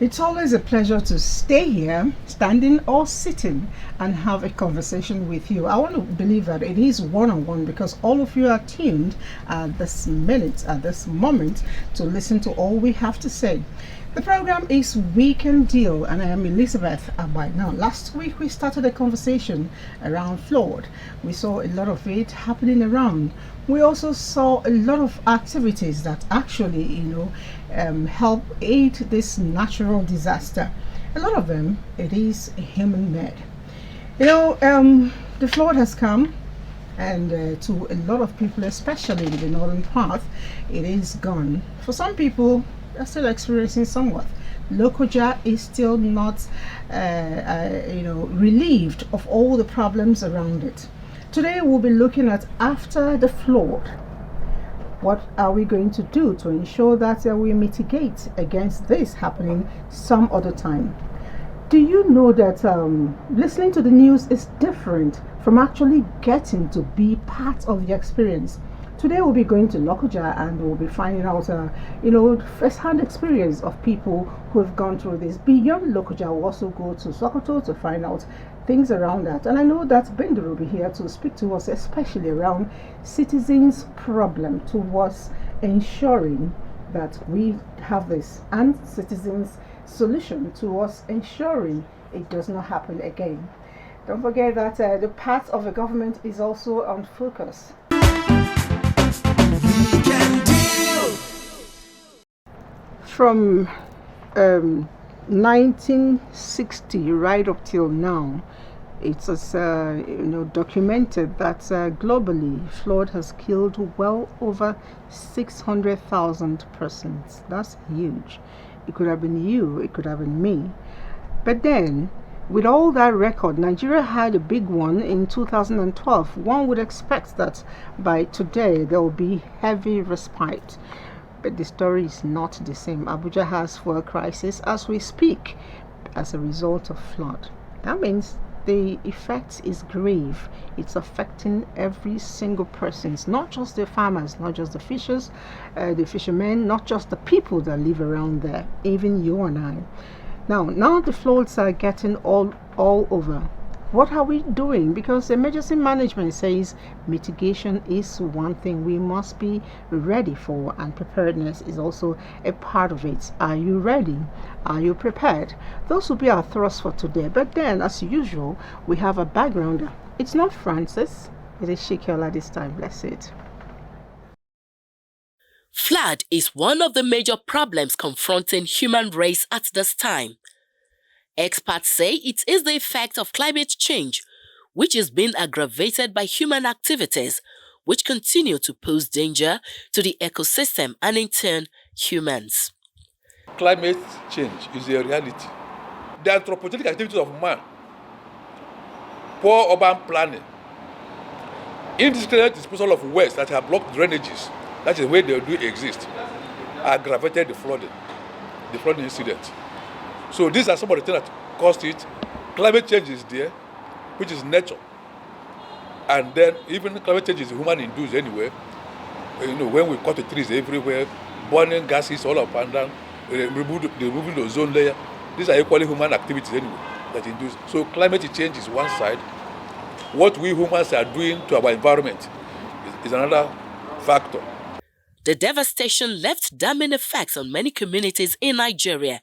It's always a pleasure to stay here, standing or sitting, and have a conversation with you. I want to believe that it is one-on-one because all of you are tuned at this minute, at this moment, to listen to all we have to say. The program is Weekend Deal, and I am Elizabeth Abai. Now, last week we started a conversation around flood. We saw a lot of it happening around. We also saw a lot of activities that actually, help aid this natural disaster. A lot of them, it is human-made. The flood has come, and to a lot of people, especially in the northern part, it is gone. For some people, they're still experiencing somewhat. Lokoja is still not, relieved of all the problems around it. Today we'll be looking at after the flood. What are we going to do to ensure that we mitigate against this happening some other time? Do you know that listening to the news is different from actually getting to be part of the experience? Today we'll be going to Lokoja and we'll be finding out, first-hand experience of people who have gone through this. Beyond Lokoja, we'll also go to Sokoto to find out things around that. And I know that Bender will be here to speak to us, especially around citizens' problem towards ensuring that we have this, and citizens' solution towards ensuring it does not happen again. Don't forget that the part of the government is also on focus. From 1960 right up till now, it's documented that globally flood has killed well over 600,000 persons. That's huge. It could have been you, it could have been me. But then, with all that record, Nigeria had a big one in 2012. One would expect that by today there will be heavy respite. But the story is not the same. Abuja has fuel crisis as we speak as a result of flood. That means the effect is grave. It's affecting every single person, not just the farmers, not just the fishers, the fishermen, not just the people that live around there, even you and I. Now the floods are getting all over. What are we doing? Because emergency management says mitigation is one thing we must be ready for, and preparedness is also a part of it. Are you ready? Are you prepared? Those will be our thrusts for today. But then, as usual, we have a backgrounder. It's not Francis, it is Shikiola this time. Let's see it. Flood is one of the major problems confronting human race at this time. Experts say it is the effect of climate change, which is being aggravated by human activities, which continue to pose danger to the ecosystem and in turn, humans. Climate change is a reality. The anthropogenic activities of man, poor urban planning, indiscriminate disposal of waste that have blocked drainages, that is where they do exist, aggravated the flooding incident. So these are some of the things that caused it. Climate change is there, which is nature. And then even climate change is human-induced anyway. When we cut the trees everywhere, burning gases all up and down, removing the ozone layer, these are equally human activities anyway that induce. So climate change is one side. What we humans are doing to our environment is another factor. The devastation left damning effects on many communities in Nigeria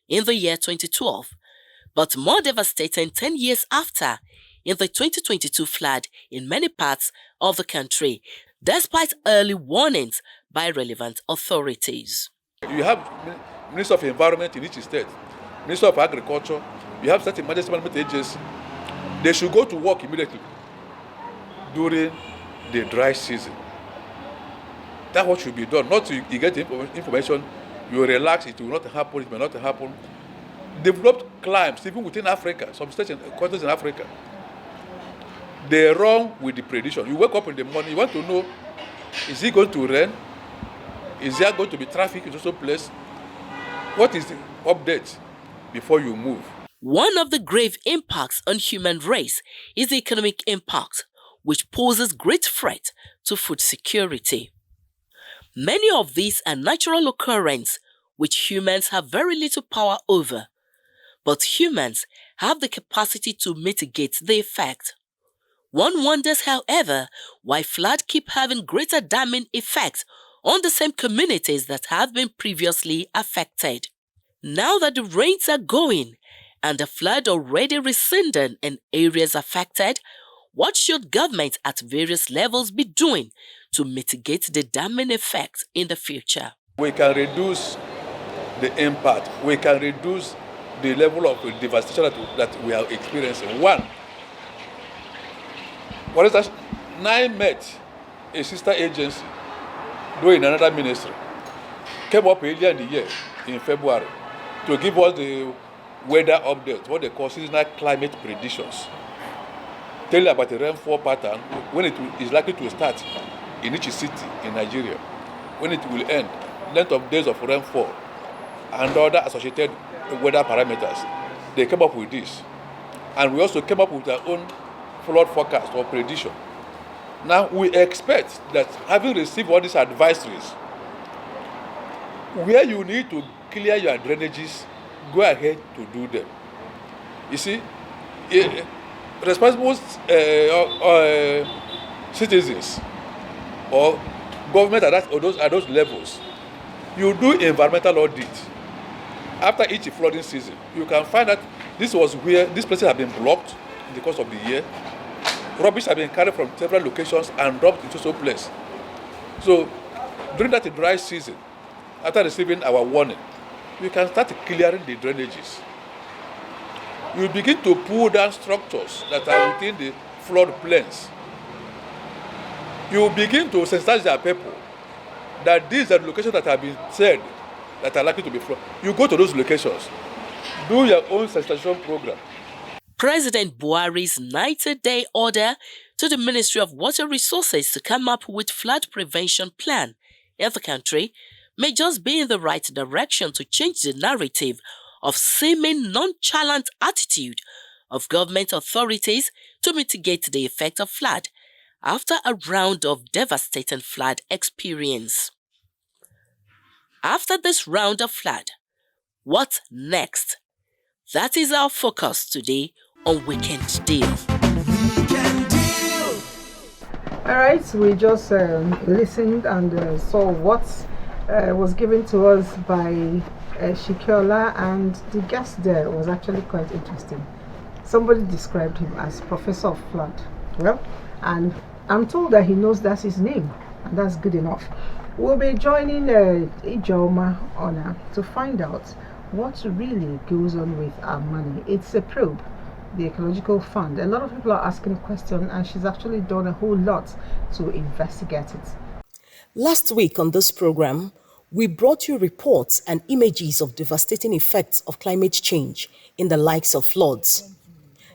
in the year 2012, but more devastating 10 years after in the 2022 flood in many parts of the country, despite early warnings by relevant authorities. You have Minister of Environment in each state. Minister of Agriculture, you have certain emergency management agency. They should go to work immediately during the dry season. That's what should be done. Not you get the information, you relax, it will not happen, it may not happen. Developed climes, even within Africa, some states and countries in Africa, they run with the prediction. You wake up in the morning, you want to know, is it going to rain? Is there going to be traffic in some place? What is the update before you move? One of the grave impacts on human race is the economic impact, which poses great threat to food security. Many of these are natural occurrences which humans have very little power over, but humans have the capacity to mitigate the effect. One wonders, however, why floods keep having greater damning effects on the same communities that have been previously affected. Now that the rains are going and the flood already receding in areas affected, what should governments at various levels be doing to mitigate the damning effects in the future? We can reduce the impact. We can reduce the level of devastation that we are experiencing. One, for instance, NIMET, a sister agency doing another ministry, came up earlier in the year, in February, to give us the weather updates, what they call seasonal climate predictions. Tell you about the rainfall pattern, when it is likely to start in each city in Nigeria, when it will end, length of days of rainfall, and other associated weather parameters. They came up with this. And we also came up with our own flood forecast or prediction. Now, we expect that having received all these advisories, where you need to clear your drainages, go ahead to do them. You see, responsible citizens or government at those levels, you do environmental audit. After each flooding season, you can find that this was where these places have been blocked in the course of the year. Rubbish have been carried from several locations and dropped into some place. So during that dry season, after receiving our warning, you can start clearing the drainages. You begin to pull down structures that are within the flood plains. You begin to sensitize their people that these are the locations that have been said that are likely to be flooded. You go to those locations, do your own sensitization program. President Buhari's 90-day order to the Ministry of Water Resources to come up with flood prevention plan in the country may just be in the right direction to change the narrative of seeming nonchalant attitude of government authorities to mitigate the effect of flood after a round of devastating flood experience. After this round of flood, what next? That is our focus today on Weekend Deal. All right, so we just listened and saw what was given to us by Shikiola, and the guest there was actually quite interesting. Somebody described him as Professor of Flood. Well, and I'm told that he knows that's his name, and that's good enough. We'll be joining Ijoma Honor to find out what really goes on with our money. It's a probe, the Ecological Fund. A lot of people are asking a question, and she's actually done a whole lot to investigate it. Last week on this program, we brought you reports and images of devastating effects of climate change in the likes of floods.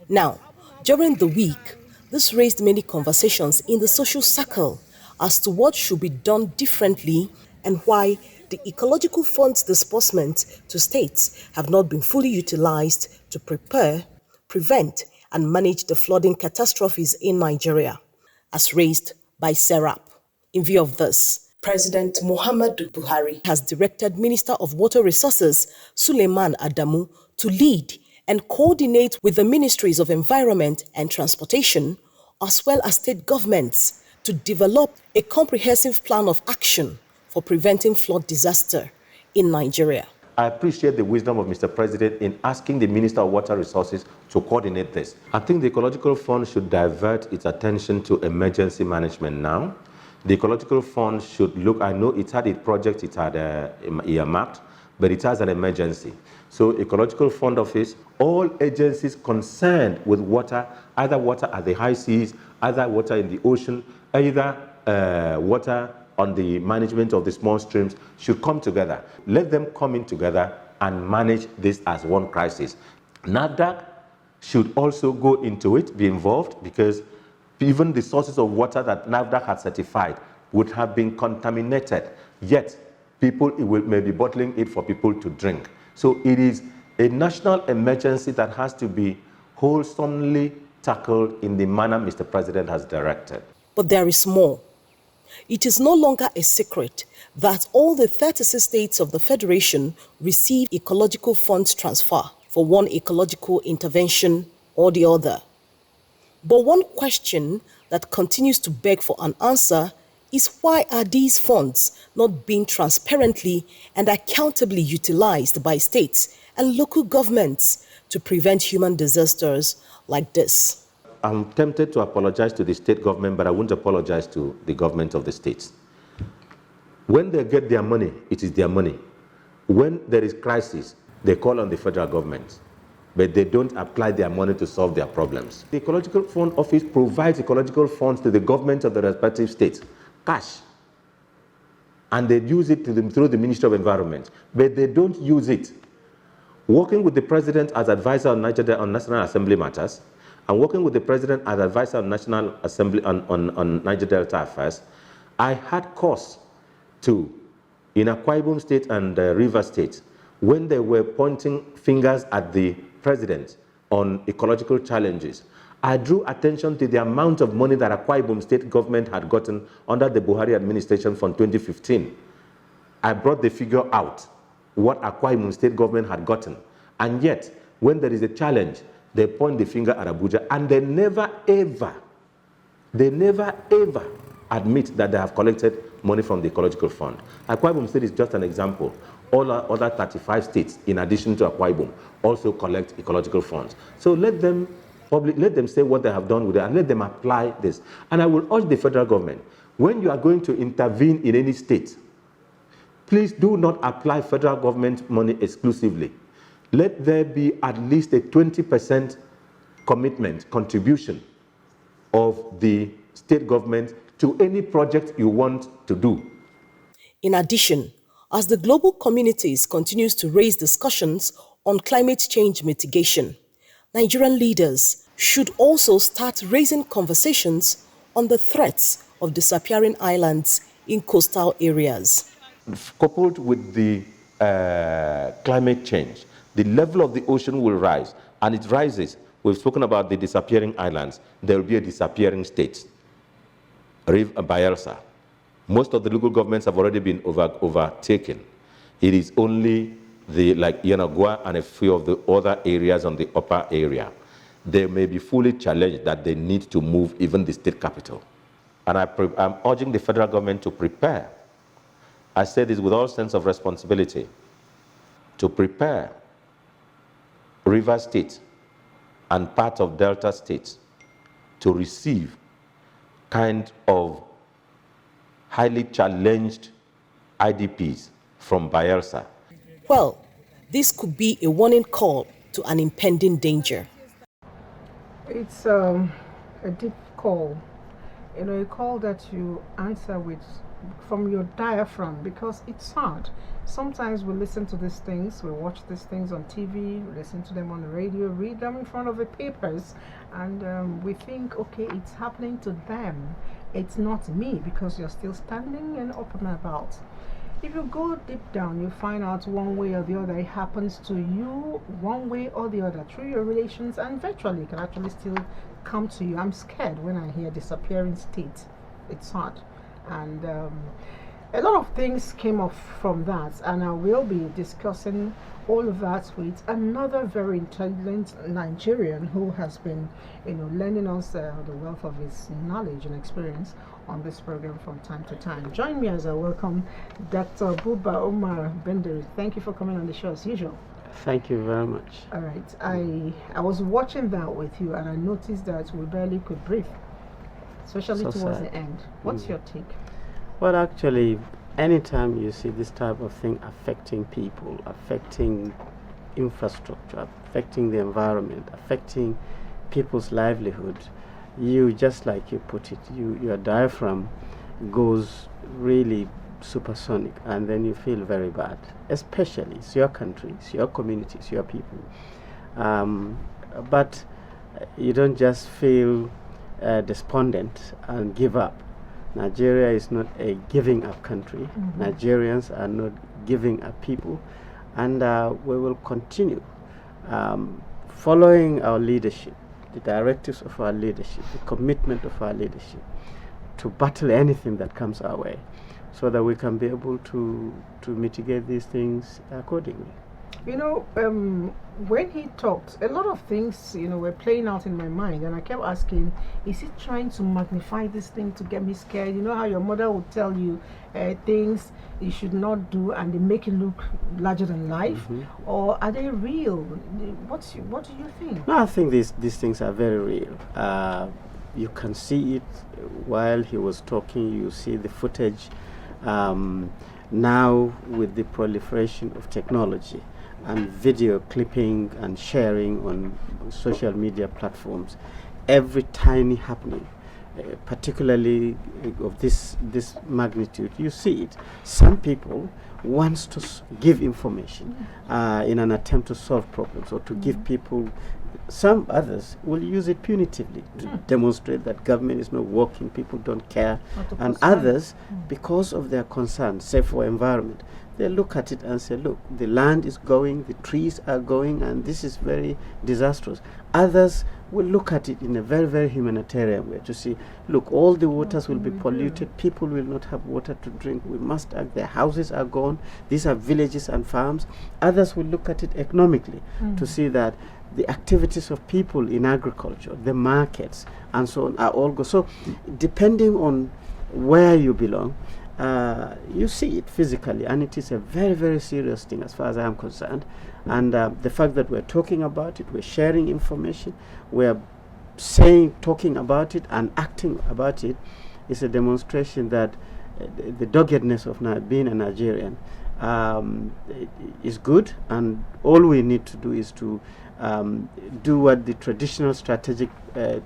Now, during the week, this raised many conversations in the social circle as to what should be done differently and why the Ecological Fund's disbursement to states have not been fully utilized to prepare, prevent, and manage the flooding catastrophes in Nigeria, as raised by SERAP. In view of this, President Muhammadu Buhari has directed Minister of Water Resources Suleiman Adamu to lead and coordinate with the Ministries of Environment and Transportation, as well as state governments, to develop a comprehensive plan of action for preventing flood disaster in Nigeria. I appreciate the wisdom of Mr. President in asking the Minister of Water Resources to coordinate this. I think the Ecological Fund should divert its attention to emergency management now. The Ecological Fund should look, I know it had a project it had earmarked, but it has an emergency. So Ecological Fund Office, all agencies concerned with water, either water at the high seas, either water in the ocean, either water on the management of the small streams, should come together. Let them come in together and manage this as one crisis. NAFDAC should also go into it, be involved, because even the sources of water that NAFDAC had certified would have been contaminated, yet people may be bottling it for people to drink. So it is a national emergency that has to be wholesomely tackled in the manner Mr. President has directed. But there is more. It is no longer a secret that all the 36 states of the Federation receive ecological funds transfer for one ecological intervention or the other. But one question that continues to beg for an answer is, why are these funds not being transparently and accountably utilized by states and local governments to prevent human disasters like this? I'm tempted to apologize to the state government, but I won't apologize to the government of the states. When they get their money, it is their money. When there is crisis, they call on the federal government, but they don't apply their money to solve their problems. The Ecological Fund Office provides ecological funds to the government of the respective states, cash, and they use it to them through the Ministry of Environment, but they don't use it. Working with the President as advisor on National Assembly matters, and working with the President as advisor on National Assembly on Niger Delta affairs, I had cause to, in Akwa Ibom State and Rivers State, when they were pointing fingers at the President on ecological challenges, I drew attention to the amount of money that Akwa Ibom State government had gotten under the Buhari administration from 2015. I brought the figure out, what Akwa Ibom State government had gotten. And yet, when there is a challenge, they point the finger at Abuja, and they never ever admit that they have collected money from the Ecological Fund. Akwa Ibom State is just an example. All other 35 states, in addition to Akwa Ibom, also collect ecological funds. So let them say what they have done with it, and let them apply this. And I will urge the federal government, when you are going to intervene in any state, please do not apply federal government money exclusively. Let there be at least a 20% commitment, contribution of the state government to any project you want to do. In addition, as the global communities continues to raise discussions on climate change mitigation, Nigerian leaders should also start raising conversations on the threats of disappearing islands in coastal areas. Coupled with the climate change, the level of the ocean will rise, and it rises. We've spoken about the disappearing islands. There will be a disappearing state, Bayelsa. Most of the local governments have already been overtaken. It is only like Yanagua and a few of the other areas on the upper area. They may be fully challenged that they need to move even the state capital. And I'm urging the federal government to prepare. I say this with all sense of responsibility, to prepare River State and part of Delta State to receive kind of highly challenged IDPs from Bayelsa. Well, this could be a warning call to an impending danger. It's a deep call, a call that you answer from your diaphragm, because it's hard. Sometimes we listen to these things, we watch these things on TV, we listen to them on the radio, read them in front of the papers, and we think, okay, it's happening to them. It's not me, because you're still standing and up and about. If you go deep down, you find out one way or the other it happens to you, one way or the other, through your relations, and virtually it can actually still come to you. I'm scared when I hear disappearing state. It's hard. And a lot of things came off from that, and I will be discussing all of that with another very intelligent Nigerian who has been, lending us the wealth of his knowledge and experience on this program from time to time. Join me as I welcome Dr. Buba Omar Benderi. Thank you for coming on the show as usual. Thank you very much. All right, I was watching that with you, and I noticed that we barely could breathe, especially towards the end. What's your take? Well, actually, anytime you see this type of thing affecting people, affecting infrastructure, affecting the environment, affecting people's livelihood, you, just like you put it, your diaphragm goes really supersonic, and then you feel very bad. Especially, it's your country, it's your community, it's your people. But you don't just feel despondent and give up. Nigeria is not a giving up country. Nigerians are not giving up people, and we will continue following our leadership, the directives of our leadership, the commitment of our leadership, to battle anything that comes our way, so that we can be able to mitigate these things accordingly. You know, when he talked, a lot of things, were playing out in my mind, and I kept asking, is he trying to magnify this thing to get me scared? You know how your mother would tell you things you should not do, and they make it look larger than life, or are they real? What do you think? No, I think these things are very real. You can see it while he was talking. You see the footage. Now, with the proliferation of technology and video clipping and sharing on social media platforms, every tiny happening, particularly of this magnitude, you see it. Some people wants to give information in an attempt to solve problems, or to give people. Some others will use it punitively to demonstrate that government is not working, people don't care. And others, because of their concern, say for environment, they look at it and say, look, the land is going, the trees are going, and this is very disastrous. Others will look at it in a very, very humanitarian way to see, look, all the waters will be polluted, people will not have water to drink, we must act, their houses are gone, these are villages and farms. Others will look at it economically to see that the activities of people in agriculture, the markets, and so on are all go. So, depending on where you belong, you see it physically, and it is a very, very serious thing as far as I am concerned. And the fact that we're talking about it, we're sharing information, we're talking about it and acting about it, is a demonstration that the doggedness of being a Nigerian is good, and all we need to do is to do what the traditional strategic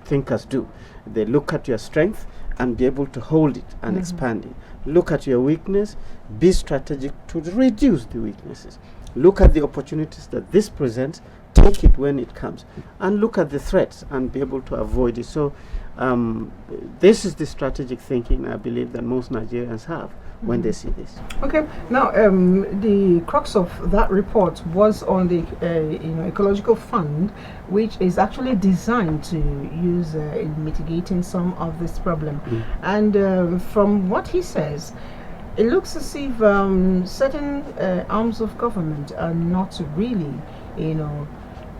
thinkers do. They look at your strength and be able to hold it and expand it. Look at your weakness, be strategic to reduce the weaknesses. Look at the opportunities that this presents, take it when it comes, and look at the threats and be able to avoid it. So this is the strategic thinking I believe that most Nigerians have when they see this. Okay, now the crux of that report was on the ecological fund, which is actually designed to use in mitigating some of this problem. And from what he says, it looks as if certain arms of government are not really,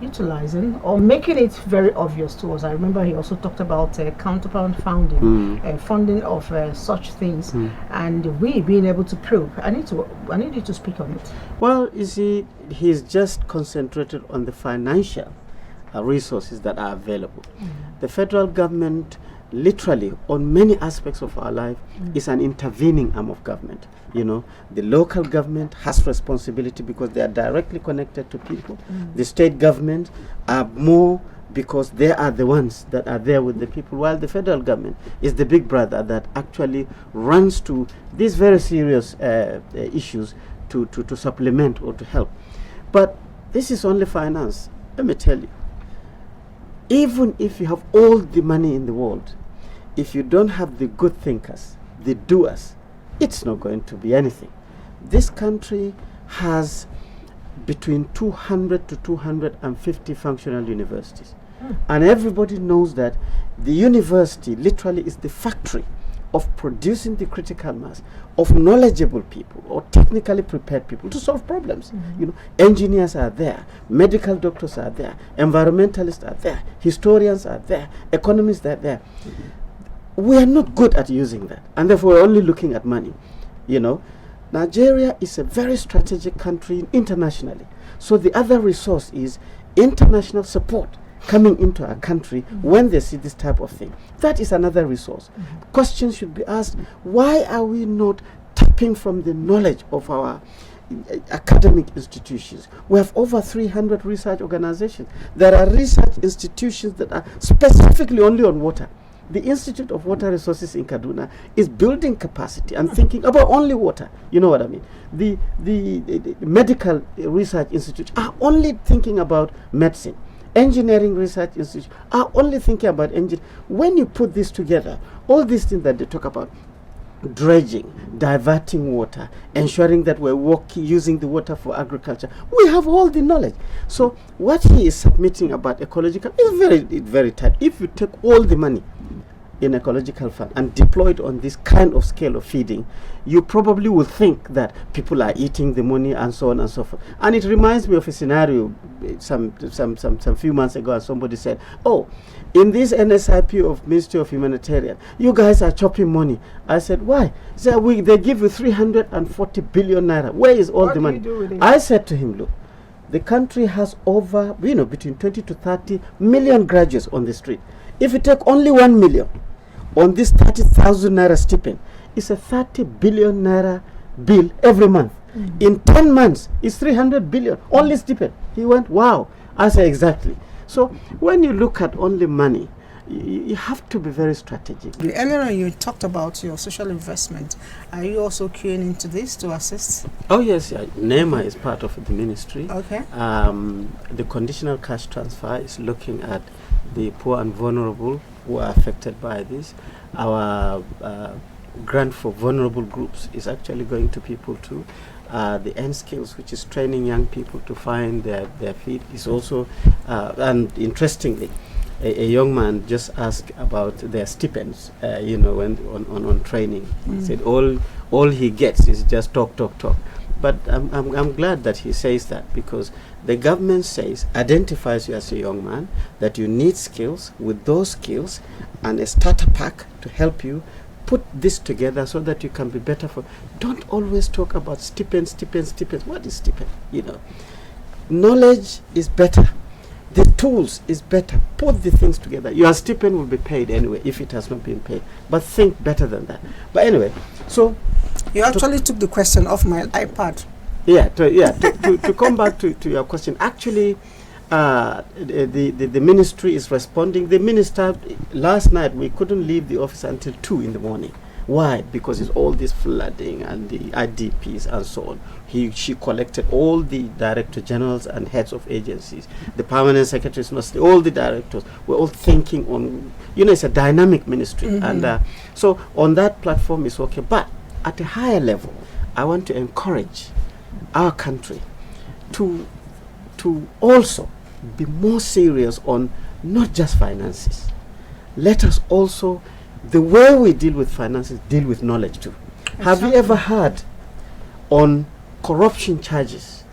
utilizing or making it very obvious to us. I remember he also talked about counterpart funding, funding of such things, and we being able to prove. I need you to speak on it. Well, you see, he's just concentrated on the financial resources that are available. The federal government, literally, on many aspects of our life, is an intervening arm of government. The local government has responsibility because they are directly connected to people. The state government are more because they are the ones that are there with the people, while the federal government is the big brother that actually runs to these very serious issues to supplement or to help. But this is only finance. Let me tell you, even if you have all the money in the world, if you don't have the good thinkers, the doers, it's not going to be anything. This country has between 200 to 250 functional universities. And everybody knows that the university literally is the factory of producing the critical mass of knowledgeable people or technically prepared people to solve problems. Engineers are there, medical doctors are there, environmentalists are there, historians are there, economists are there. We are not good at using that, and therefore we're only looking at money. Nigeria is a very strategic country internationally. So the other resource is international support coming into our country when they see this type of thing. That is another resource. Questions should be asked, why are we not tapping from the knowledge of our academic institutions. We have over 300 research organizations. There are research institutions that are specifically only on water. The Institute of Water Resources in Kaduna is building capacity and thinking about only water. You know what I mean? The medical research institutes are only thinking about medicine. Engineering research institutes are only thinking about engineering. When you put this together, all these things that they talk about, dredging, diverting water, ensuring that we're using the water for agriculture, we have all the knowledge. So what he is submitting about ecological is very tight. If you take all the money in ecological fund and deploy it on this kind of scale of feeding, you probably will think that people are eating the money and so on and so forth. And it reminds me of a scenario some few months ago, and somebody said, oh, in this NSIP of Ministry of Humanitarian, you guys are chopping money. I said, why? He said, they give you 340 billion naira. Where is all the money? I said to him, look, the country has over, between 20 to 30 million graduates on the street. If you take only 1 million on this 30,000 naira stipend, it's a 30 billion naira bill every month. In 10 months, it's 300 billion, only stipend. He went, wow. I said, exactly. So when you look at only money, you have to be very strategic. Earlier on, you talked about your social investment. Are you also queuing into this to assist? Oh, yes. NEMA is part of the ministry. Okay. The conditional cash transfer is looking at the poor and vulnerable who are affected by this. Our grant for vulnerable groups is actually going to people too. The N Skills, which is training young people to find their feet, is also, and interestingly, a young man just asked about their stipends, when on training. He said all he gets is just talk. But I'm glad that he says that, because the government identifies you as a young man, that you need skills. With those skills and a starter pack to help you put this together so that you can be better for. Don't always talk about stipends. What is stipend? Knowledge is better. The tools is better. Put the things together. Your stipend will be paid anyway if it has not been paid. But think better than that. But anyway, so you actually took the question off my iPad. To come back to your question, actually, the ministry is responding. The minister, last night we couldn't leave the office until 2 in the morning. Why? Because it's all this flooding and the IDPs and so on. She collected all the director generals and heads of agencies, the permanent secretaries, all the directors. We're all thinking on, it's a dynamic ministry. And so on that platform is okay. But at a higher level, I want to encourage our country to also be more serious on not just finances. Let us also, the way we deal with finances, deal with knowledge too. Exactly. Have you ever heard on corruption charges,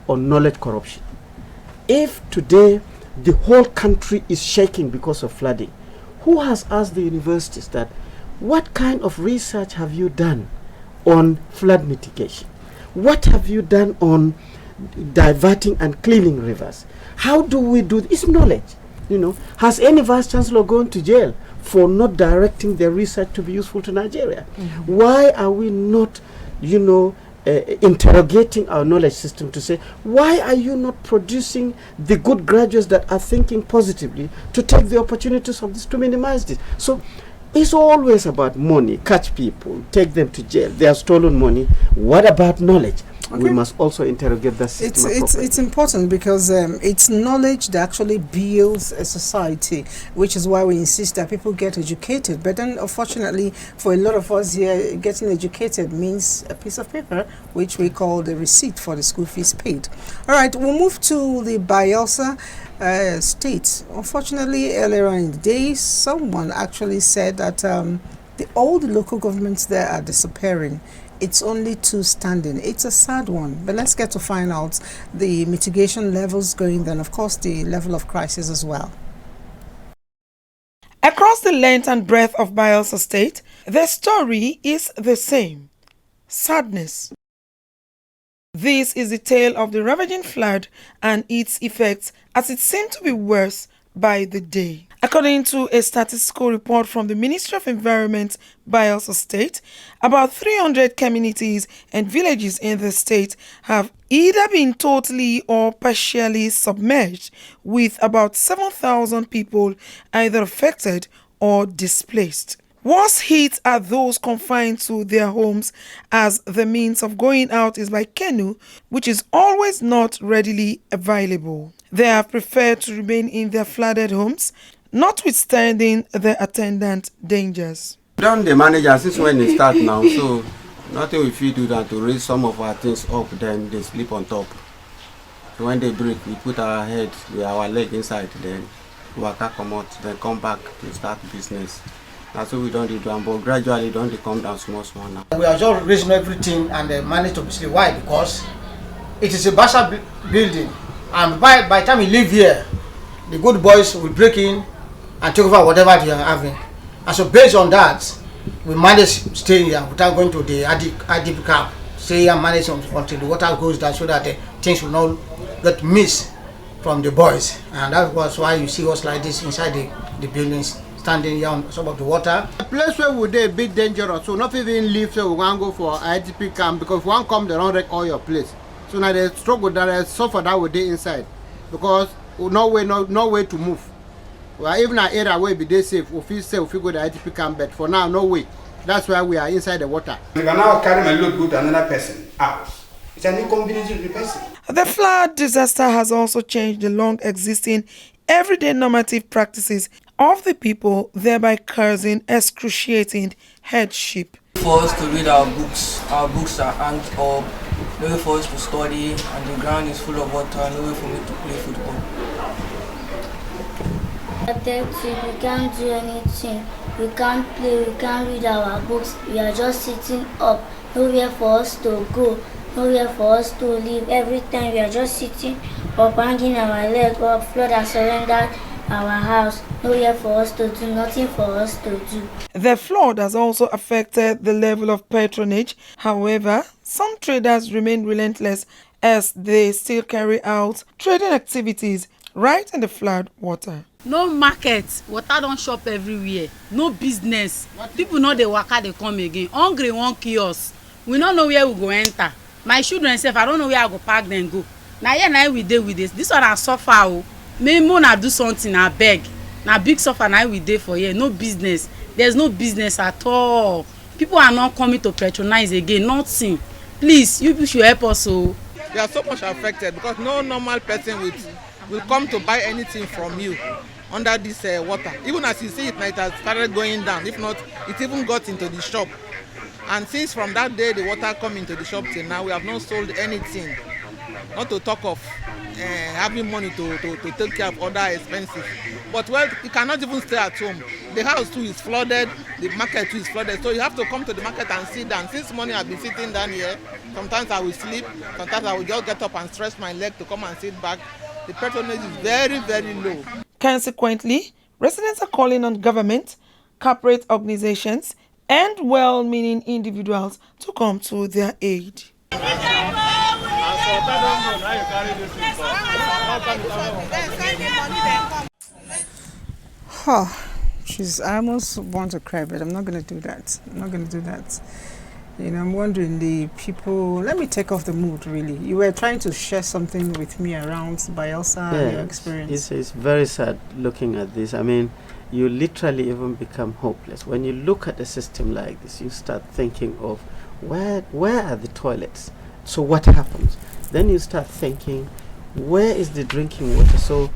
on knowledge corruption? If today the whole country is shaking because of flooding, who has asked the universities that, what kind of research have you done on flood mitigation? What have you done on diverting and cleaning rivers? How do we do this? It's knowledge. Has any vice chancellor gone to jail for not directing their research to be useful to Nigeria? Why are we not, interrogating our knowledge system to say, why are you not producing the good graduates that are thinking positively to take the opportunities of this, to minimize this? So it's always about money. Catch people, take them to jail. They have stolen money. What about knowledge? Okay. We must also interrogate the system. It's important, because it's knowledge that actually builds a society, which is why we insist that people get educated. But then, unfortunately, for a lot of us here, getting educated means a piece of paper, which we call the receipt for the school fees paid. All right, we'll move to the Bayelsa state. Unfortunately, earlier on in the day, someone actually said that all the local governments there are disappearing. It's only 2 standing. It's a sad one, but let's get to find out the mitigation levels going, then of course the level of crisis as well. Across the length and breadth of Bayelsa State, the story is the same: sadness. This is the tale of the ravaging flood and its effects, as it seemed to be worse by the day. According to a statistical report from the Ministry of Environment, Bayelsa State, about 300 communities and villages in the state have either been totally or partially submerged, with about 7,000 people either affected or displaced. Worst hit are those confined to their homes, as the means of going out is by canoe, which is always not readily available. They have preferred to remain in their flooded homes, notwithstanding the attendant dangers. Down the manager since when they start now, so nothing we feel do that to raise some of our things up, then they sleep on top. So when they break, we put our head with our leg inside, then we come out, then come back to start business. That's what we don't do, but gradually don't they come down small now. We are just raising everything and manage to sleep. Why? Because it is a Basha building, and by the time we live here, the good boys will break in and take over whatever they are having. And so based on that, we manage to stay here without going to the IDP camp. Stay here and manage until the water goes down so that things will not get missed from the boys. And that was why you see us like this inside the buildings, standing here on top of the water. The place where we dey a bit dangerous, so not even leave, so we want to go for IDP camp, because if one come, they don't wreck all your place. So now they struggle, that they suffer that we dey inside, because no way to move. Well, even an area where be they safe, we feel safe, we go to IDP camp, but for now, no way. That's why we are inside the water. If I now carry my load, go to another person out. It's an inconvenience to the person. The flood disaster has also changed the long-existing everyday normative practices of the people, thereby causing excruciating hardship. For us to read our books are hanged up, no way for us to study, and the ground is full of water, no way for me to play football. We can't do anything, we can't play, we can't read our books, we are just sitting up, nowhere for us to go, nowhere for us to live. Every time we are just sitting up, hanging our leg up, flood has surrendered our house, nowhere for us to do, nothing for us to do. The flood has also affected the level of patronage. However, some traders remain relentless as they still carry out trading activities right in the flood water. No market, water don't shop everywhere, no business. People know they waka, they come again. Hungry one kiosk. We don't know where we go enter. My children say, I don't know where I go park then go. Now here now we dey with this. This one I suffer. Oh. Maybe I do something, I beg. Now big suffer now we dey for here. No business. There's no business at all. People are not coming to patronize again. Nothing. Please, you people should help us. Oh. We are so much affected because no normal person will come to buy anything from you under this water. Even as you see it now, it has started going down. If not, it even got into the shop. And since from that day the water come into the shop till now, we have not sold anything. Not to talk of having money to take care of other expenses. But well, you cannot even stay at home. The house too is flooded, the market too is flooded. So you have to come to the market and sit down. Since morning I've been sitting down here. Sometimes I will sleep, sometimes I will just get up and stretch my leg to come and sit back. The patronage is very, very low. Consequently, residents are calling on government, corporate organizations, and well-meaning individuals to come to their aid. Oh, I almost want to cry, but I'm not going to do that. You know, I'm wondering the people. Let me take off the mood, really. You were trying to share something with me around Bayelsa and your experience. It's very sad looking at this. I mean, you literally even become hopeless. When you look at a system like this, you start thinking of where are the toilets? So what happens? Then you start thinking, where is the drinking water? So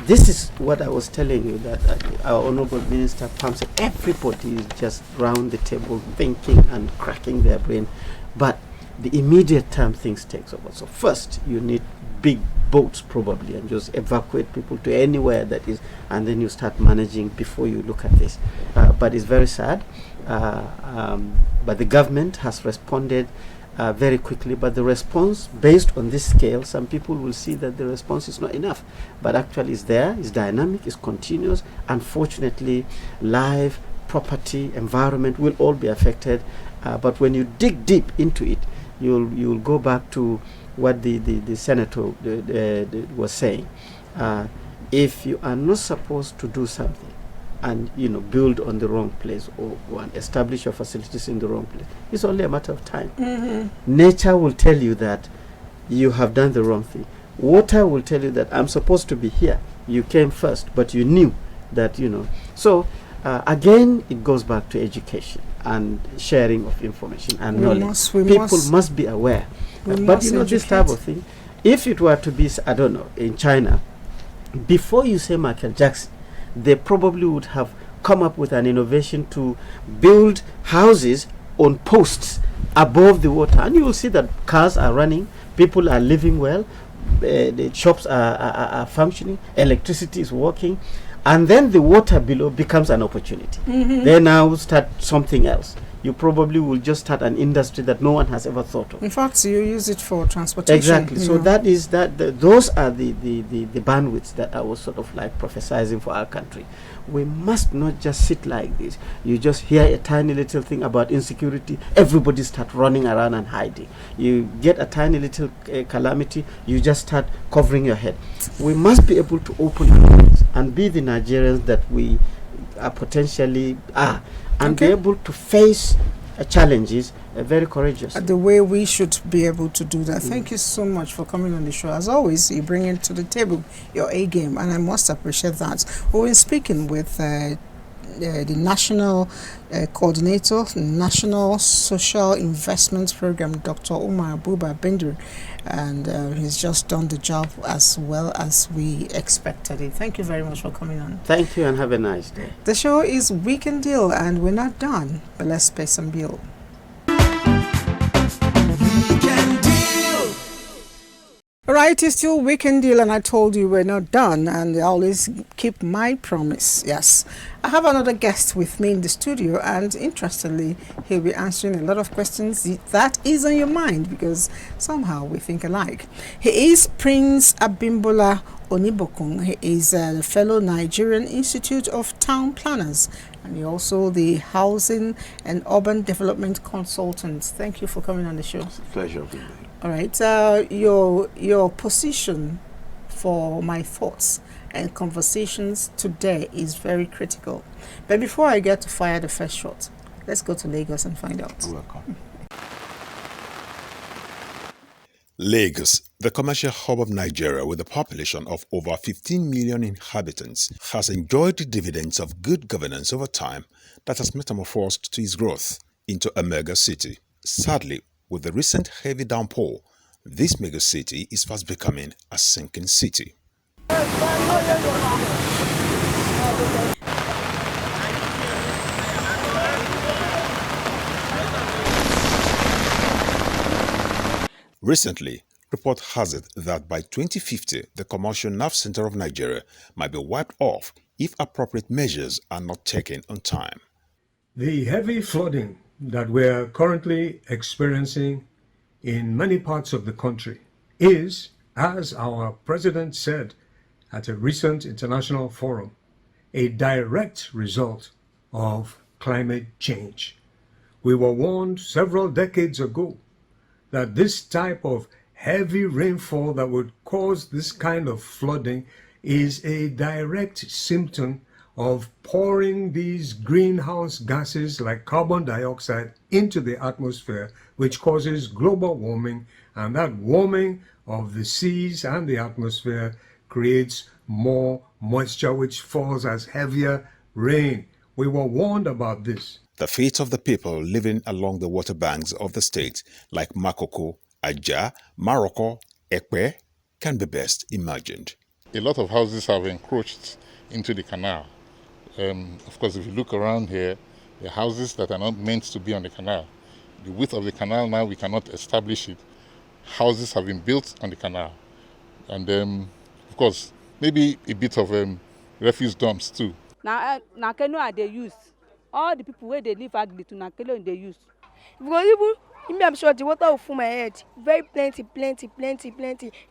this is what I was telling you, that our Honorable Minister Pam said everybody is just round the table thinking and cracking their brain. But the immediate term things takes over. So first you need big boats probably and just evacuate people to anywhere that is, and then you start managing before you look at this. But it's very sad. But the government has responded very quickly, but the response based on this scale, some people will see that the response is not enough, but actually it's there, it's dynamic, it's continuous. Unfortunately, life, property, environment will all be affected, but when you dig deep into it, you'll go back to what the senator was saying. If you are not supposed to do something and build on the wrong place or go and establish your facilities in the wrong place, it's only a matter of time. Nature will tell you that you have done the wrong thing. Water will tell you that I'm supposed to be here. You came first, but you knew that, So again, it goes back to education and sharing of information and knowledge. People must be aware. But this type of thing, if it were to be, I don't know, in China, before you say Michael Jackson, they probably would have come up with an innovation to build houses on posts above the water. And you will see that cars are running, people are living well, the shops are functioning, electricity is working, and then the water below becomes an opportunity. They now start something else. You probably will just start an industry that no one has ever thought of. In fact, you use it for transportation. Exactly. So that is those are the bandwidths that I was sort of like prophesizing for our country. We must not just sit like this. You just hear a tiny little thing about insecurity, everybody start running around and hiding. You get a tiny little calamity, you just start covering your head. We must be able to open our eyes and be the Nigerians that we are potentially are, and be able to face challenges very courageously. The way we should be able to do that. Thank you so much for coming on the show. As always, you bring into the table your A game, and I must appreciate that. We've been speaking with the National Coordinator, National Social Investment Program, Dr. Umar Abuba Bendur, and he's just done the job as well as we expected it. Thank you very much for coming on. Thank you and have a nice day. The show is Weekend Deal, and we're not done, but let's pay some bill. Alright, it's still Weekend Deal, and I told you we're not done, and I always keep my promise. Yes, I have another guest with me in the studio, and interestingly, he'll be answering a lot of questions that is on your mind, because somehow we think alike. He is Prince Abimbola Onibokun. He is a fellow Nigerian Institute of Town Planners, and he's also the Housing and Urban Development Consultant. Thank you for coming on the show. It's a pleasure. All right, your position for my thoughts and conversations today is very critical. But before I get to fire the first shot, let's go to Lagos and find out. You're welcome. Lagos, the commercial hub of Nigeria with a population of over 15 million inhabitants, has enjoyed the dividends of good governance over time that has metamorphosed to its growth into a mega city. Sadly, with the recent heavy downpour, this mega city is fast becoming a sinking city. Recently, report has it that by 2050, the commercial nerve center of Nigeria might be wiped off if appropriate measures are not taken on time. The heavy flooding that we're currently experiencing in many parts of the country is, as our president said at a recent international forum, a direct result of climate change. We were warned several decades ago that this type of heavy rainfall that would cause this kind of flooding is a direct symptom of pouring these greenhouse gases like carbon dioxide into the atmosphere, which causes global warming, and that warming of the seas and the atmosphere creates more moisture, which falls as heavier rain. We were warned about this. The fate of the people living along the water banks of the state, like Makoko, Aja, Maroko, Ekpe, can be best imagined. A lot of houses have encroached into the canal. Of course, if you look around here, the houses that are not meant to be on the canal. The width of the canal now, we cannot establish it. Houses have been built on the canal. And of course, maybe a bit of refuse dumps too. Now canoe they use. All the people where they live ugly to Nakelo they use. Because even I'm sure the water will fill my head. Very plenty.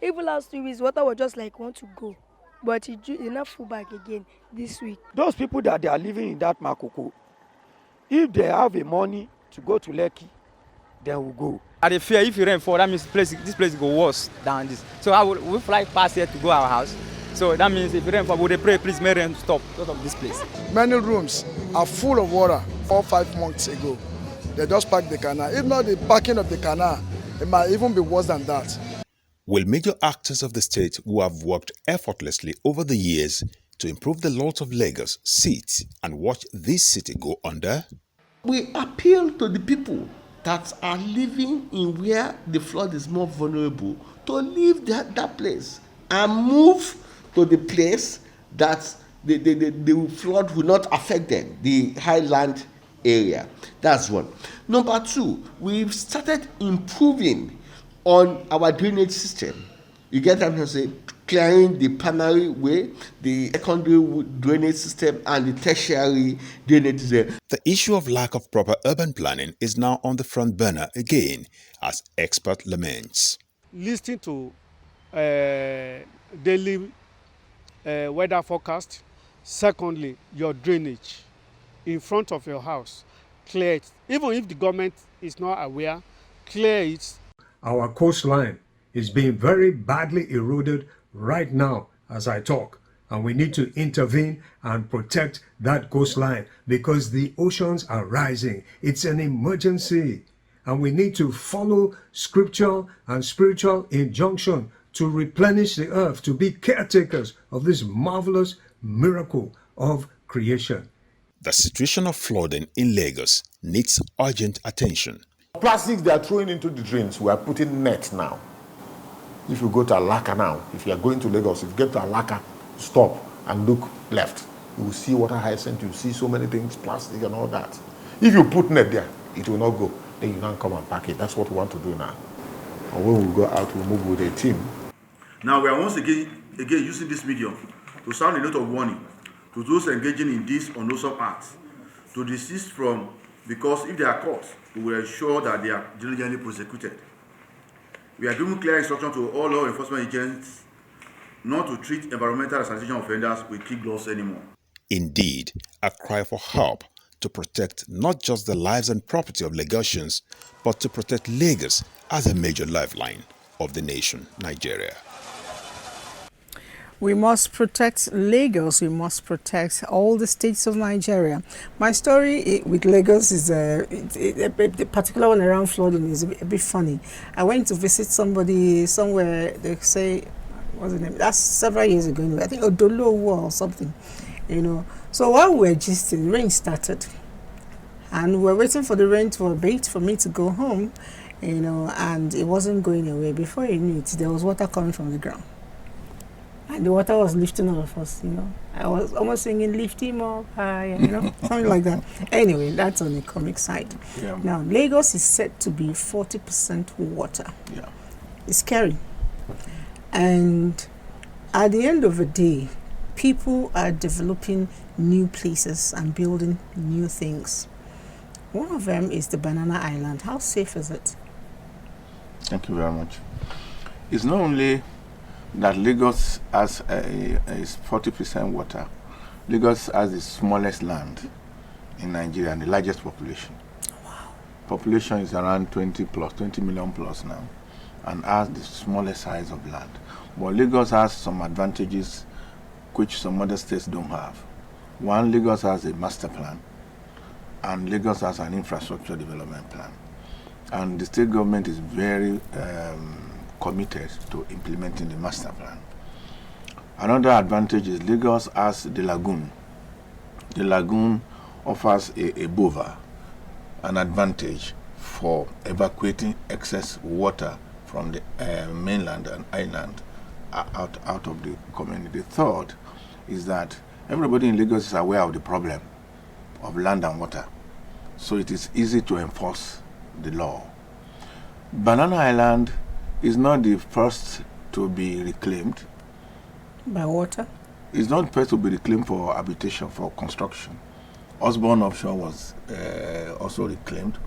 Even last 2 weeks, water was just like want to go. But it not full back again this week. Those people that they are living in that Makoko, if they have the money to go to Lekki, they will go. I fear if you rain fall, that means this place go worse than this. So we fly past here to go our house. So that means if rain fall, we pray, please may rain stop because of this place. Many rooms are full of water 4 or 5 months ago. They just packed the canal. If not the parking of the canal, it might even be worse than that. Will major actors of the state who have worked effortlessly over the years to improve the lot of Lagos sit and watch this city go under? We appeal to the people that are living in where the flood is more vulnerable to leave that place and move to the place that the flood will not affect them, the highland area. That's one. Number two, we've started improving on our drainage system. You get what I'm saying? Clearing the primary way, the secondary drainage system, and the tertiary drainage system. The issue of lack of proper urban planning is now on the front burner again, as expert laments. Listening to daily weather forecast. Secondly, your drainage in front of your house, clear it. Even if the government is not aware, clear it. Our coastline is being very badly eroded right now as I talk, and we need to intervene and protect that coastline because the oceans are rising. It's an emergency, and we need to follow scriptural and spiritual injunction to replenish the earth, to be caretakers of this marvelous miracle of creation. The situation of flooding in Lagos needs urgent attention. Plastics they are throwing into the drains, we are putting nets now. If you go to Alaka now, if you are going to Lagos, if you get to Alaka, stop and look left. You will see water hyacinth, you will see so many things, plastic and all that. If you put net there, it will not go. Then you can come and pack it. That's what we want to do now. And when we go out, we'll move with a team. Now we are once again using this medium to sound a note of warning to those engaging in these unwholesome acts to desist from, because if they are caught, we will ensure that they are diligently prosecuted. We are giving clear instruction to all law enforcement agents not to treat environmental and sanitation offenders with kid gloves anymore. Indeed, a cry for help to protect not just the lives and property of Lagosians, but to protect Lagos as a major lifeline of the nation, Nigeria. We must protect Lagos. We must protect all the states of Nigeria. My story with Lagos is the particular one around flooding is a bit funny. I went to visit somebody somewhere. They say, what's the name? That's several years ago. I think Odolo or something. So while we were gisting, rain started, and we were waiting for the rain to abate for me to go home. And it wasn't going away. Before you knew it, there was water coming from the ground. And the water was lifting all of us, I was almost singing, lift him up high, something like that. Anyway, that's on the comic side. Yeah. Now, Lagos is said to be 40% water. Yeah. It's scary. And at the end of the day, people are developing new places and building new things. One of them is the Banana Island. How safe is it? Thank you very much. It's not only that Lagos has is 40% water. Lagos has the smallest land in Nigeria and the largest population. Wow. Population is around 20 million plus now, and has the smallest size of land. But Lagos has some advantages which some other states don't have. One, Lagos has a master plan, and Lagos has an infrastructure development plan. And the state government is very committed to implementing the master plan. Another advantage is Lagos has the lagoon. The lagoon offers a buffer, an advantage for evacuating excess water from the mainland and island out of the community. Third is that everybody in Lagos is aware of the problem of land and water, so it is easy to enforce the law. Banana Island is not the first to be reclaimed. By water? It's not the first to be reclaimed for habitation, for construction. Osborne Offshore was also reclaimed.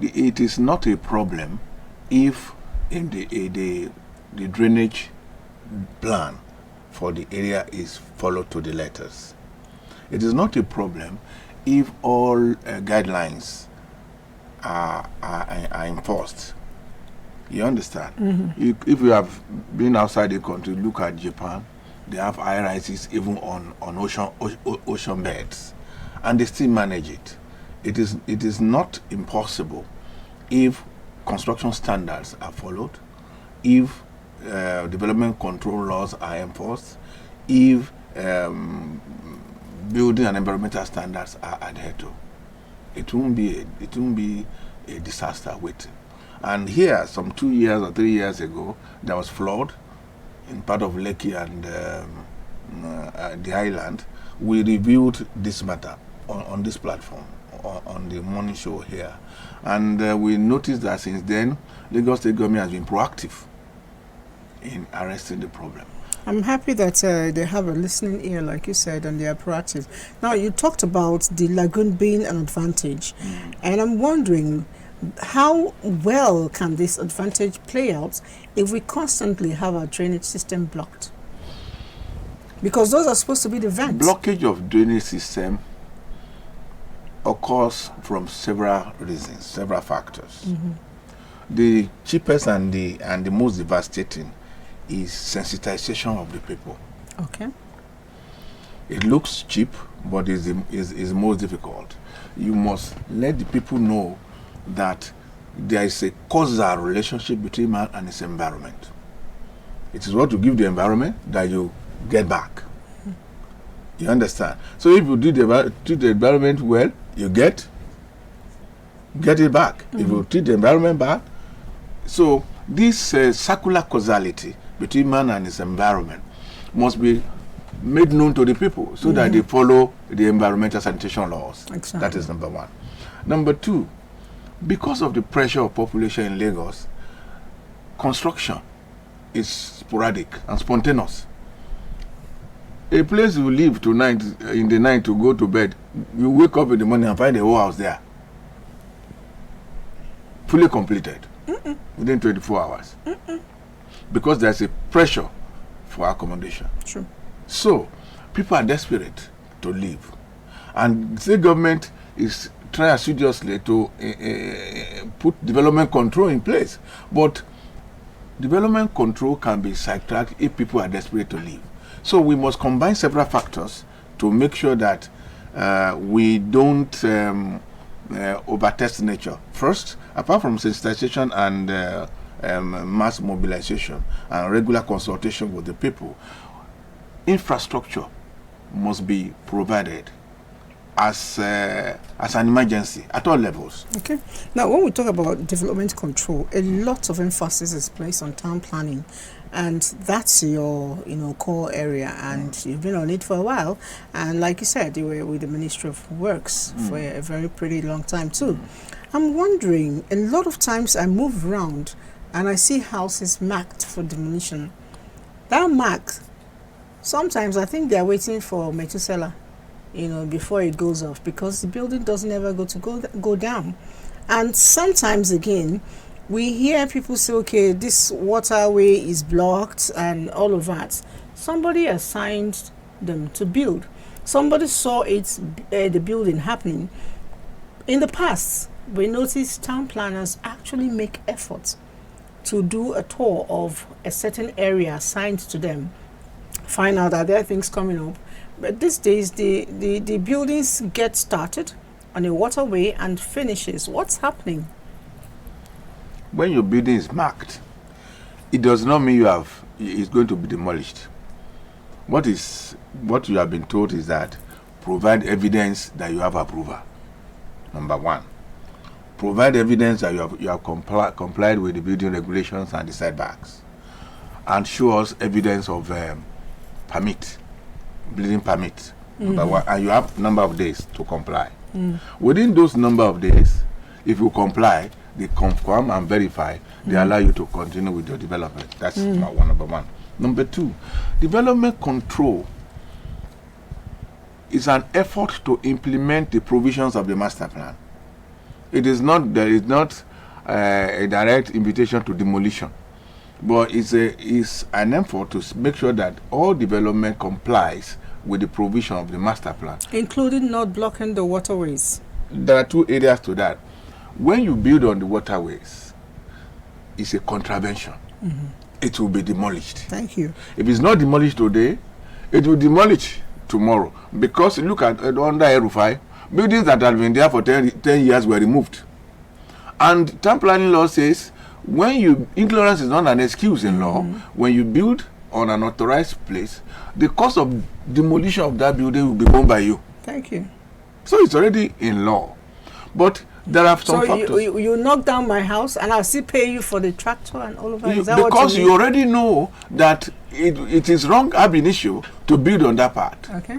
It is not a problem if in the drainage plan for the area is followed to the letters. It is not a problem if all guidelines are enforced. You understand? Mm-hmm. If you have been outside the country, look at Japan, They have high rises even on ocean beds, and they still manage it. It is not impossible if construction standards are followed, if development control laws are enforced, if building and environmental standards are adhered to. It won't be a disaster waiting. And here, some 2 years or 3 years ago, there was flood in part of Lekki and the island. We reviewed this matter on this platform, on the morning show here. And we noticed that since then, Lagos State government has been proactive in arresting the problem. I'm happy that they have a listening ear, like you said, and they are proactive. Now, you talked about the lagoon being an advantage, and I'm wondering, how well can this advantage play out if we constantly have our drainage system blocked? Because those are supposed to be the vents. Blockage of drainage system occurs from several reasons, several factors. The cheapest and the most devastating is sensitization of the people. Okay. It looks cheap, but is most difficult. You must let the people know that there is a causal relationship between man and his environment. It is what you give the environment that you get back. You understand? So if you treat the environment well, you get it back. If you treat the environment bad, so this circular causality between man and his environment must be made known to the people so that they follow the environmental sanitation laws. Exactly. That is number one. Number two, because of the pressure of population in Lagos, construction is sporadic and spontaneous. A place you leave tonight in the night to go to bed, you wake up in the morning and find the whole house there, fully completed within 24 hours. Because there's a pressure for accommodation. True. So people are desperate to live, and the state government is trying assiduously to put development control in place. But development control can be sidetracked if people are desperate to live. So we must combine several factors to make sure that we don't overtest nature. First, apart from sensitization and mass mobilization and regular consultation with the people, infrastructure must be provided as an emergency at all levels. Okay. Now, when we talk about development control, a lot of emphasis is placed on town planning, and that's your core area, and you've been on it for a while. And like you said, you were with the Ministry of Works for a very pretty long time too. I'm wondering, a lot of times I move around and I see houses marked for demolition. That mark, sometimes I think they're waiting for Methuselah, before it goes off, because the building doesn't ever go down. And sometimes again, we hear people say, okay, this waterway is blocked and all of that. Somebody assigned them to build. Somebody saw the building happening. In the past, we noticed town planners actually make efforts to do a tour of a certain area assigned to them, find out that there are things coming up. But these days, the buildings get started on a waterway and finishes. What's happening? When your building is marked, it does not mean it's going to be demolished. What you have been told is that provide evidence that you have approval. Number one, provide evidence that you have complied with the building regulations and the setbacks, and show us evidence of building permit. Number one, and you have number of days to comply. Within those number of days, if you comply, they confirm and verify, they allow you to continue with your development. That's number one. Number two, development control is an effort to implement the provisions of the master plan. There is not a direct invitation to demolition, but it's an effort to make sure that all development complies with the provision of the master plan, including not blocking the waterways. There are two areas to that. When you build on the waterways, it's a contravention. It will be demolished. Thank you. If it's not demolished today, it will demolish tomorrow, because look at under Erufai, buildings that have been there for 10 years were removed. And town planning law says ignorance is not an excuse in law. When you build on an authorized place, the cost of demolition of that building will be borne by you. Thank you. So it's already in law. But there are some factors. So you knock down my house and I'll still pay you for the tractor and all of that? Is that because what you already know that it is wrong ab initio to build on that part. Okay.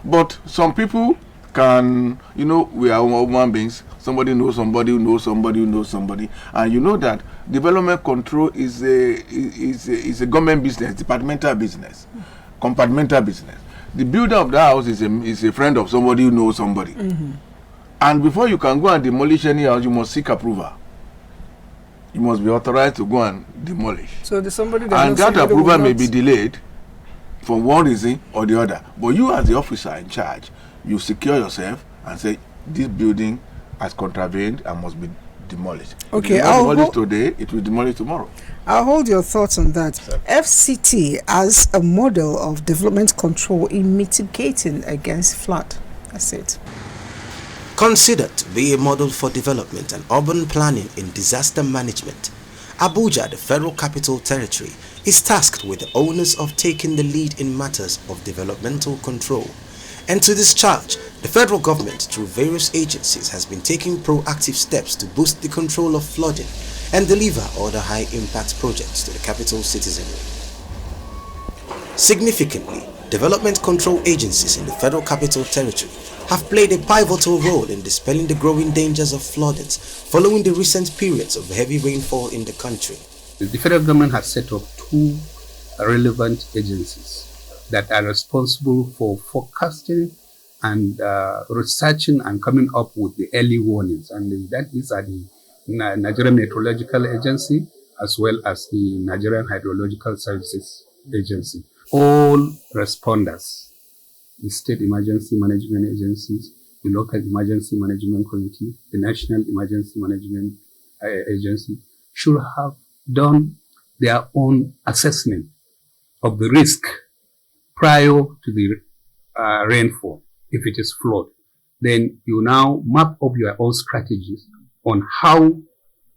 But some people can, we are human beings. Somebody knows somebody who knows somebody who knows somebody. And you know that development control is a government business, departmental business, compartmental business. The builder of the house is a friend of somebody who knows somebody. And before you can go and demolish any house, you must seek approval. You must be authorized to go and demolish. So there's somebody that and that approval may be delayed for one reason or the other. But you, as the officer in charge, you secure yourself and say this building has contravened and must be demolished. Okay, if it's not demolished today, it will demolish tomorrow. I'll hold your thoughts on that. FCT as a model of development control in mitigating against flood. That's it. Considered to be a model for development and urban planning in disaster management, Abuja, the Federal Capital Territory, is tasked with the onus of taking the lead in matters of developmental control. And to this charge, the federal government, through various agencies, has been taking proactive steps to boost the control of flooding and deliver other high-impact projects to the capital citizenry. Significantly, development control agencies in the Federal Capital Territory have played a pivotal role in dispelling the growing dangers of floodings following the recent periods of heavy rainfall in the country. The federal government has set up 2 relevant agencies that are responsible for forecasting and researching and coming up with the early warnings. And these are the Nigerian Meteorological Agency as well as the Nigerian Hydrological Services Agency. All responders, the state emergency management agencies, the local emergency management committee, the national emergency management agency should have done their own assessment of the risk prior to the rainfall. If it is flood, then you now map up your own strategies on how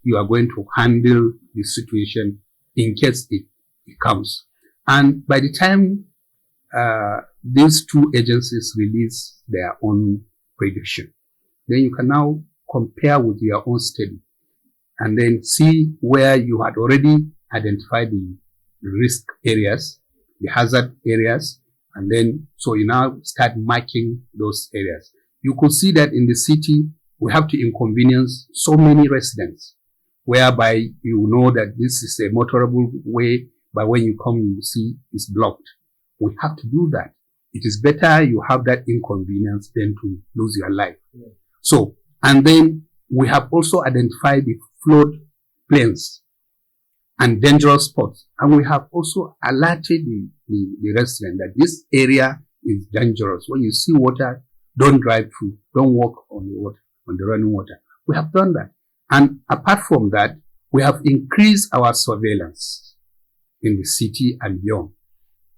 you are going to handle the situation in case it comes. And by the time these 2 agencies release their own prediction, then you can now compare with your own study and then see where you had already identified the risk areas, the hazard areas, and then so you now start marking those areas. You could see that in the city, we have to inconvenience so many residents, whereby you know that this is a motorable way, but when you come, you see it's blocked. We have to do that. It is better you have that inconvenience than to lose your life. Yeah. So, and then we have also identified the flood plains and dangerous spots. And we have also alerted the resident that this area is dangerous. When you see water, don't drive through, don't walk on the water, on the running water. We have done that. And apart from that, we have increased our surveillance in the city and beyond.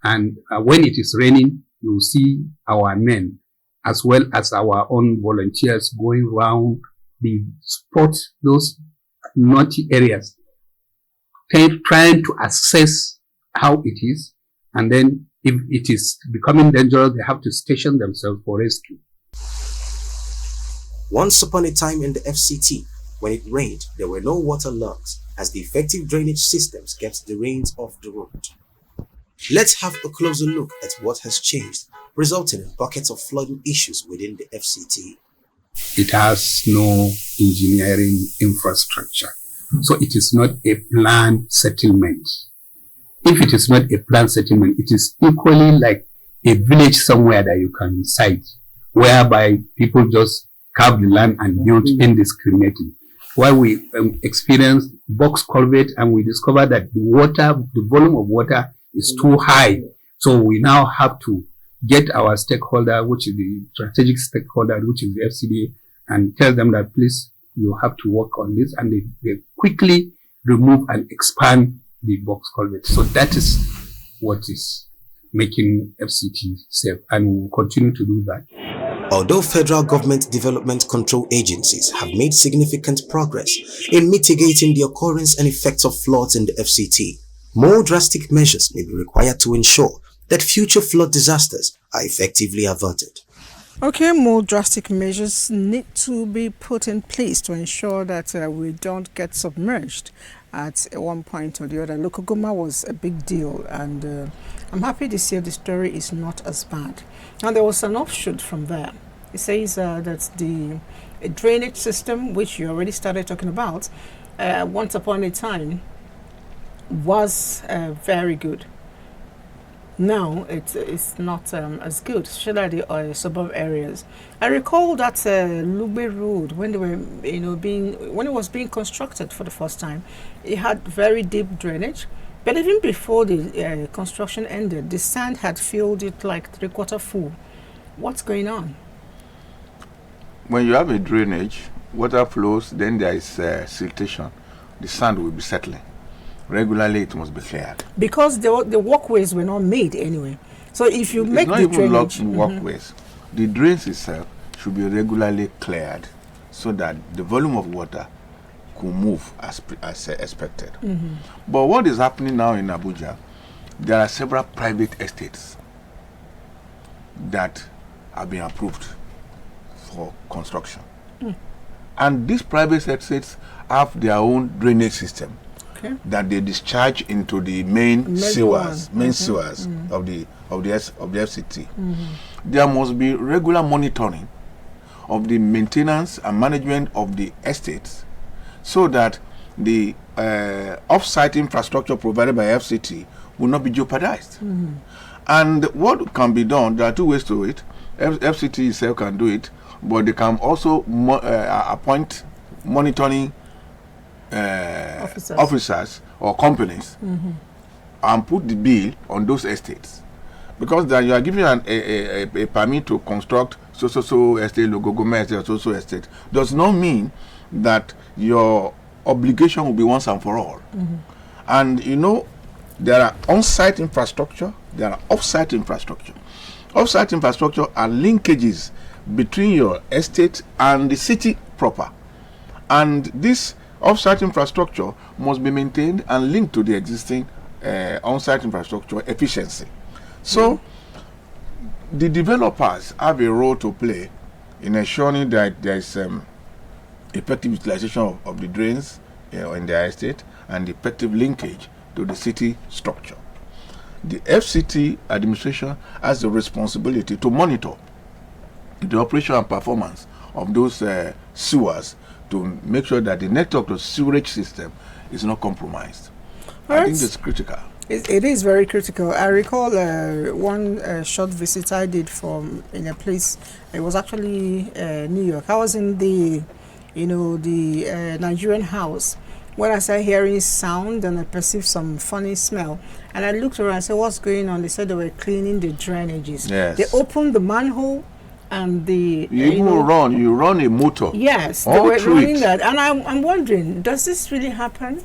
And when it is raining, you see our men as well as our own volunteers going around the spot, those naughty areas, trying to assess how it is. And then if it is becoming dangerous, they have to station themselves for rescue. Once upon a time in the FCT, when it rained, there were no waterlogs as the effective drainage systems kept the rains off the road. Let's have a closer look at what has changed, resulting in buckets of flooding issues within the FCT. It has no engineering infrastructure, so it is not a planned settlement. If it is not a planned settlement, it is equally like a village somewhere that you can cite, whereby people just carve the land and build indiscriminately. While we experienced box culvert and we discovered that the volume of water is too high. So we now have to get our stakeholder, which is the strategic stakeholder, which is the FCDA, and tell them that please, you have to work on this. And they quickly remove and expand the box culvert. So that is what is making FCT safe, and we will continue to do that. Although federal government development control agencies have made significant progress in mitigating the occurrence and effects of floods in the FCT, more drastic measures may be required to ensure that future flood disasters are effectively averted. Okay, more drastic measures need to be put in place to ensure that we don't get submerged at one point or the other. Lokogoma was a big deal, and I'm happy to see the story is not as bad. And there was an offshoot from there. It says that the drainage system, which you already started talking about, once upon a time was very good. Now it's not as good, especially the suburb areas. I recall that Lugbe Road, when they were when it was being constructed for the first time, it had very deep drainage. But even before the construction ended, the sand had filled it like 3/4 full. What's going on? When you have a drainage, water flows, then there is siltation. The sand will be settling. Regularly, it must be cleared. Because the walkways were not made anyway. So if you make the drainage... walkways. The drains itself should be regularly cleared so that the volume of water could move as expected. But what is happening now in Abuja, there are several private estates that have been approved for construction. And these private estates have their own drainage system that they discharge into the main sewers of the FCT. There must be regular monitoring of the maintenance and management of the estates so that the off-site infrastructure provided by FCT will not be jeopardized. And what can be done, there are two ways to it. FCT itself can do it, but they can also appoint monitoring officers or companies and put the bill on those estates, because then you are giving a permit to construct so estate, Logogoma estate, so estate, does not mean that your obligation will be once and for all. And there are on-site infrastructure, there are off-site infrastructure. Off-site infrastructure are linkages between your estate and the city proper, and this off-site infrastructure must be maintained and linked to the existing on-site infrastructure efficiency. So the developers have a role to play in ensuring that there is effective utilization of the drains in their estate and effective linkage to the city structure. The FCT administration has the responsibility to monitor the operation and performance of those sewers to make sure that the network of sewerage system is not compromised. I think it's critical. It is very critical. I recall one short visit I did in a place. It was actually New York. I was in the Nigerian house when I started hearing sound and I perceived some funny smell. And I looked around and said, "What's going on?" They said they were cleaning the drainages. Yes. They opened the manhole. And you run a motor. Yes, they were running that, and I'm wondering, does this really happen?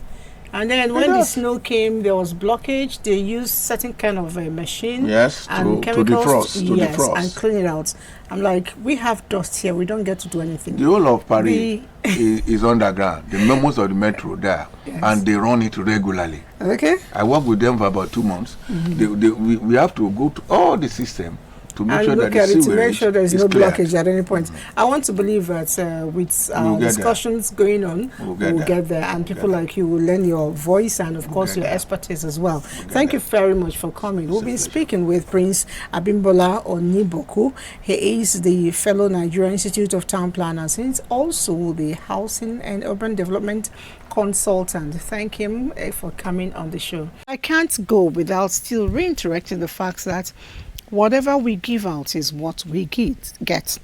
And then when the snow came, there was blockage. They used certain kind of a machine, and chemicals, to defrost, and clean it out. I'm like, we have dust here. We don't get to do anything. The whole of Paris is underground. The members of the metro there, and they run it regularly. Okay. I worked with them for about 2 months. We have to go to all the system to make sure that to make sure there is no blockage at any point. I want to believe that with our discussions going on, we'll get there, and people like you will lend your voice and of course your expertise as well. Thank you very much for coming. We'll be speaking with Prince Abimbola Oniboku. He is the fellow Nigerian Institute of Town Planners. He's also the Housing and Urban Development consultant. Thank him for coming on the show. I can't go without still reiterating the fact that whatever we give out is what we get.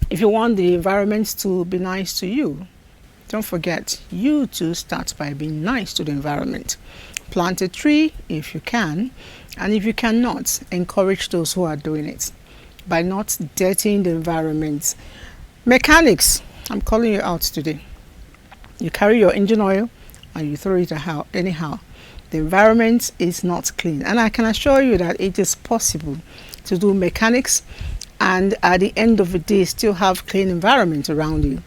If you want the environment to be nice to you, don't forget, you too start by being nice to the environment. Plant a tree if you can, and if you cannot, encourage those who are doing it by not dirtying the environment. Mechanics, I'm calling you out today. You carry your engine oil and you throw it out anyhow. The environment is not clean, and I can assure you that it is possible to do mechanics and at the end of the day still have clean environment around you.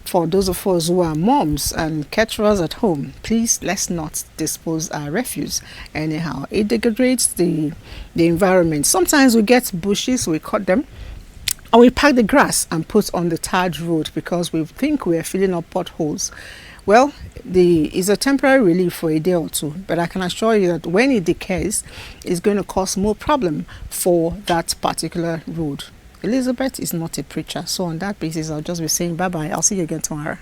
For those of us who are moms and caterers at home, please let's not dispose our refuse anyhow. It degrades the environment. Sometimes we get bushes, we cut them, and we pack the grass and put on the tarred road because we think we are filling up potholes. Well, it's a temporary relief for a day or two, but I can assure you that when it decays, it's going to cause more problem for that particular road. Elizabeth is not a preacher, so on that basis, I'll just be saying bye-bye. I'll see you again tomorrow.